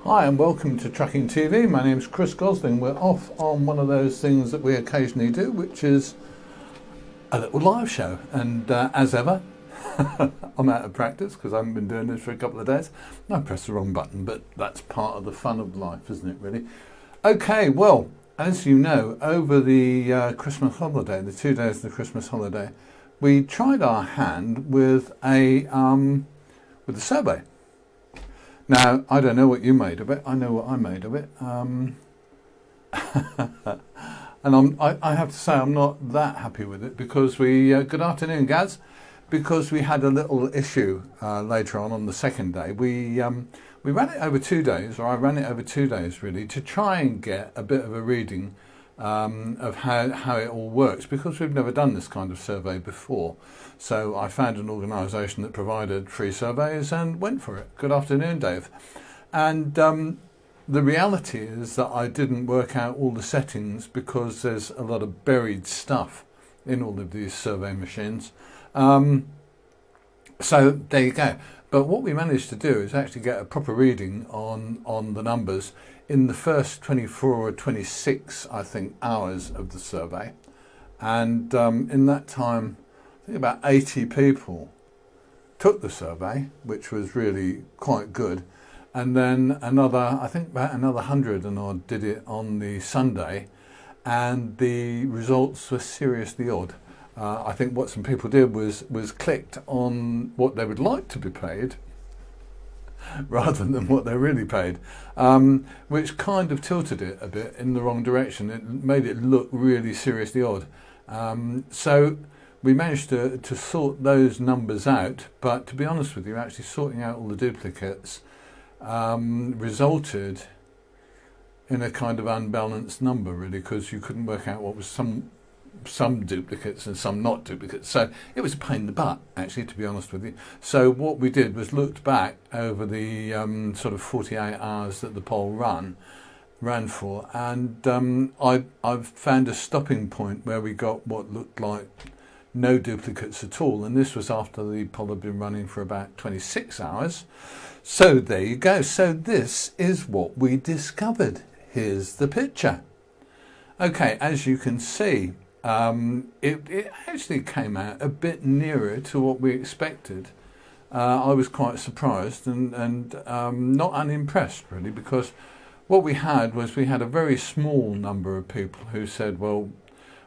Hi and welcome to Trucking TV. My name's Chris Gosling. We're off on one of those things that we occasionally do, which is a little live show. And as ever, I'm out of practice because I haven't been doing this for a couple of days. I pressed the wrong button, but that's part of the fun of life, isn't it, really? Okay, well, as you know, over the Christmas holiday, the 2 days of the Christmas holiday, we tried our hand with a survey. Now, I don't know what you made of it. I know what I made of it. And I have to say I'm not that happy with it because we, good afternoon, Gaz, because we had a little issue later on the second day. We ran it over 2 days, or I ran it over 2 days really, to try and get a bit of a reading of how it all works, because we've never done this kind of survey before. So I found an organisation that provided free surveys and went for it. Good afternoon, Dave. And the reality is that I didn't work out all the settings because there's a lot of buried stuff in all of these survey machines. So there you go. But what we managed to do is actually get a proper reading on the numbers in the first 24 or 26, I think, hours of the survey. And in that time, I think about 80 people took the survey, which was really quite good. And then I think about another 100 and odd did it on the Sunday. And the results were seriously odd. I think what some people did was clicked on what they would like to be paid rather than what they're really paid, which kind of tilted it a bit in the wrong direction. It made it look really seriously odd. So we managed to sort those numbers out, but to be honest with you, actually sorting out all the duplicates resulted in a kind of unbalanced number, really, because you couldn't work out what was some duplicates and some not duplicates. So it was a pain in the butt, actually, to be honest with you. So what we did was looked back over the sort of 48 hours that the poll ran for, and I've found a stopping point where we got what looked like no duplicates at all, and this was after the poll had been running for about 26 hours. So there you go. So this is what we discovered. Here's the picture. Okay, as you can see, it actually came out a bit nearer to what we expected. I was quite surprised and not unimpressed, really, because what we had a very small number of people who said, well,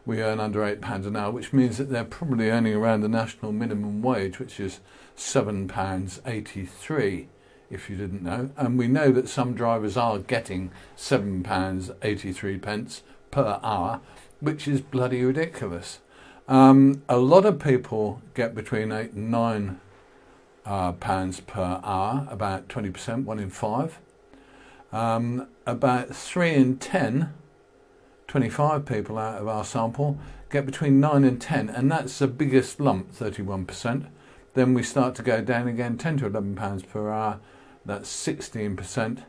we earn under £8 an hour, which means that they're probably earning around the national minimum wage, which is £7.83, if you didn't know. And we know that some drivers are getting £7.83 per hour, which is bloody ridiculous. A lot of people get between £8 and £9 per hour, about 20%, 1 in 5. About 3 in 10, 25 people out of our sample, get between 9 and 10, and that's the biggest lump, 31%. Then we start to go down again, 10 to £11 per hour, that's 16%.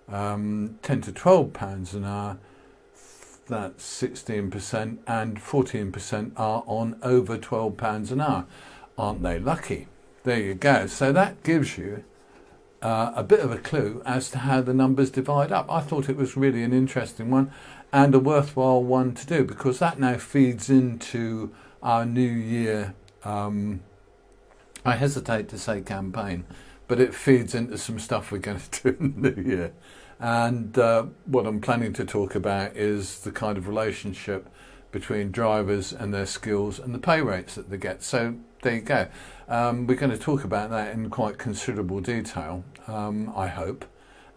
10 to £12 an hour, that's 16%, and 14% are on over £12 an hour. Aren't they lucky? There you go. So that gives you a bit of a clue as to how the numbers divide up. I thought it was really an interesting one and a worthwhile one to do, because that now feeds into our New Year, I hesitate to say campaign, but it feeds into some stuff we're going to do in the New Year. And what I'm planning to talk about is the kind of relationship between drivers and their skills and the pay rates that they get. So there you go. We're going to talk about that in quite considerable detail, I hope,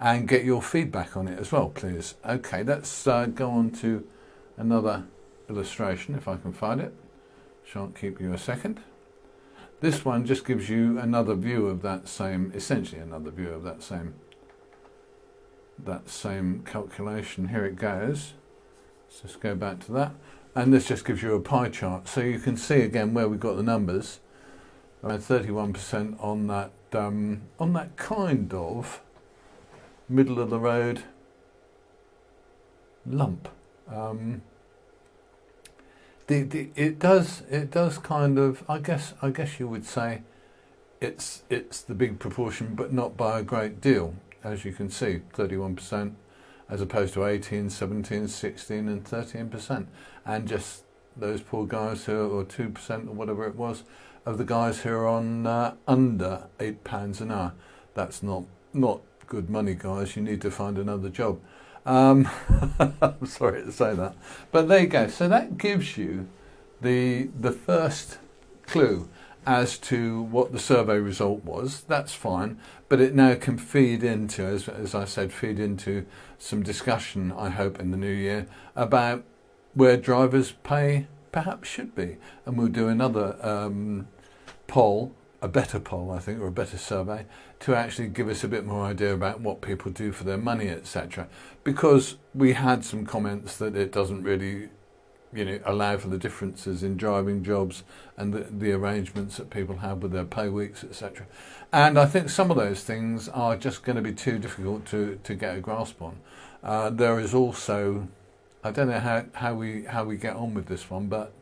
and get your feedback on it as well, please. Okay, let's go on to another illustration, if I can find it. Shan't keep you a second. This one just gives you another view of that same, essentially another view of that same calculation. Here it goes. Let's just go back to that, and this just gives you a pie chart, so you can see again where we've got the numbers. Around 31% on that kind of middle of the road lump. It does kind of, I guess you would say it's the big proportion, but not by a great deal. as you can see, 31%, as opposed to 18, 17, 16 and 13%. And just those poor guys who, or 2% or whatever it was, of the guys who are on under £8 an hour. That's not good money, guys. You need to find another job. I'm sorry to say that. But there you go. So that gives you the first clue as to what the survey result was. That's fine, but it now can feed into, as I said, feed into some discussion, I hope, in the new year about where drivers' pay perhaps should be. And we'll do another poll, a better poll, I think, or a better survey, to actually give us a bit more idea about what people do for their money, etc. Because we had some comments that it doesn't really, allow for the differences in driving jobs and the arrangements that people have with their pay weeks, etc. And I think some of those things are just going to be too difficult to get a grasp on. There is also, I don't know how we get on with this one, but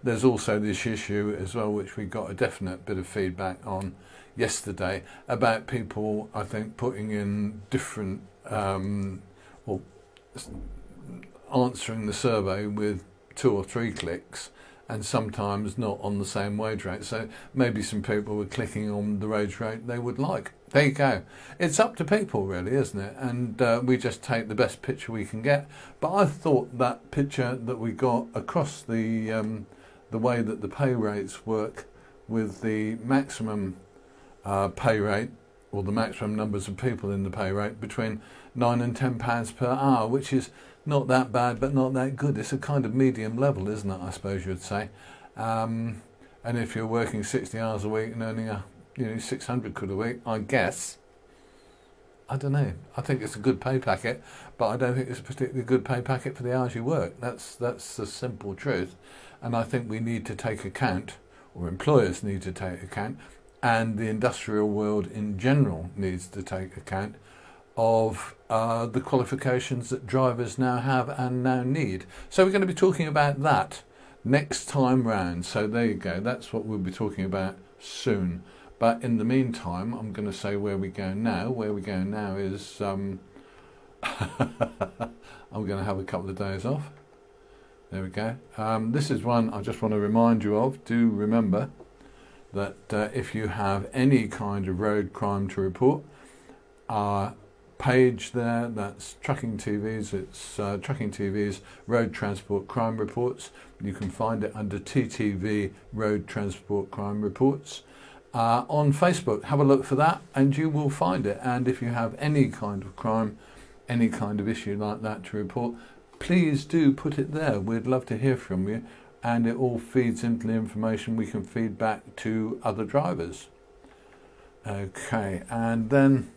there's also this issue as well, which we got a definite bit of feedback on yesterday, about people, I think, putting in different, or answering the survey with 2 or 3 clicks, and sometimes not on the same wage rate. So maybe some people were clicking on the wage rate they would like. There you go. It's up to people, really, isn't it? And we just take the best picture we can get. But I thought that picture that we got across the way that the pay rates work, with the maximum pay rate, or the maximum numbers of people in the pay rate, between £9 and £10 per hour, which is not that bad, but not that good. It's a kind of medium level, isn't it, I suppose you'd say. And if you're working 60 hours a week and earning 600 quid a week, I guess, I don't know. I think it's a good pay packet, but I don't think it's a particularly good pay packet for the hours you work. That's the simple truth. And I think we need to take account, or employers need to take account, and the industrial world in general needs to take account of the qualifications that drivers now have and now need. So we're going to be talking about that next time round. So there you go. That's what we'll be talking about soon. But in the meantime, I'm going to say where we go now. Where we go now is I'm going to have a couple of days off. There we go. This is one I just want to remind you of. Do remember that if you have any kind of road crime to report, our page there, that's Trucking TV's, it's Trucking TV's Road Transport Crime Reports. You can find it under TTV Road Transport Crime Reports. On Facebook, have a look for that and you will find it. And if you have any kind of crime, any kind of issue like that to report, please do put it there. We'd love to hear from you, and it all feeds into the information we can feed back to other drivers. Okay, and then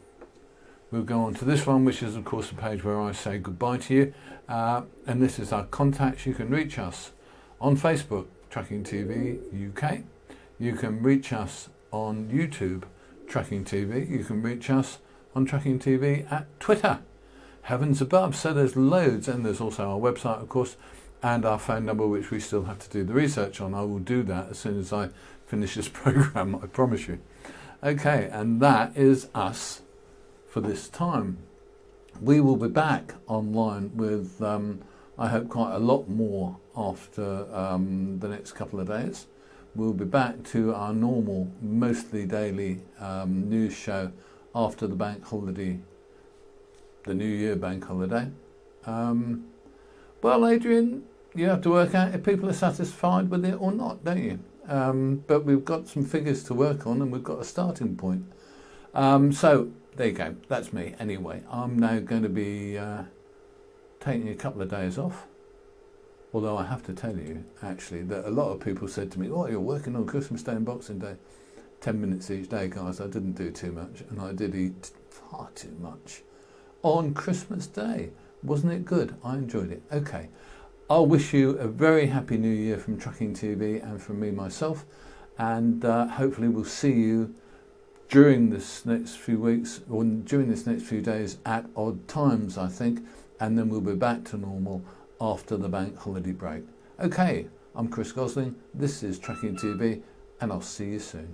we'll go on to this one, which is of course the page where I say goodbye to you. And this is our contacts. You can reach us on Facebook, Trucking TV UK. You can reach us on YouTube, Trucking TV. You can reach us on Trucking TV at Twitter. Heavens above. So there's loads, and there's also our website, of course, and our phone number, which we still have to do the research on. I will do that as soon as I finish this program, I promise you. Okay, and that is us for this time. We will be back online with, I hope, quite a lot more after the next couple of days. We'll be back to our normal, mostly daily news show after the bank holiday, the New Year bank holiday. Well, Adrian, you have to work out if people are satisfied with it or not, don't you? But we've got some figures to work on, and we've got a starting point. So there you go. That's me. Anyway, I'm now going to be taking a couple of days off. Although I have to tell you, actually, that a lot of people said to me, "Oh, you're working on Christmas Day and Boxing Day, 10 minutes each day, guys." I didn't do too much, and I did eat far too much on Christmas Day. Wasn't it good? I enjoyed it. Okay. I'll wish you a very happy new year from Trucking TV and from me myself, and hopefully we'll see you during this next few weeks, or during this next few days, at odd times, I think, and then we'll be back to normal after the bank holiday break. Okay, I'm Chris Gosling, this is Trucking TV, and I'll see you soon.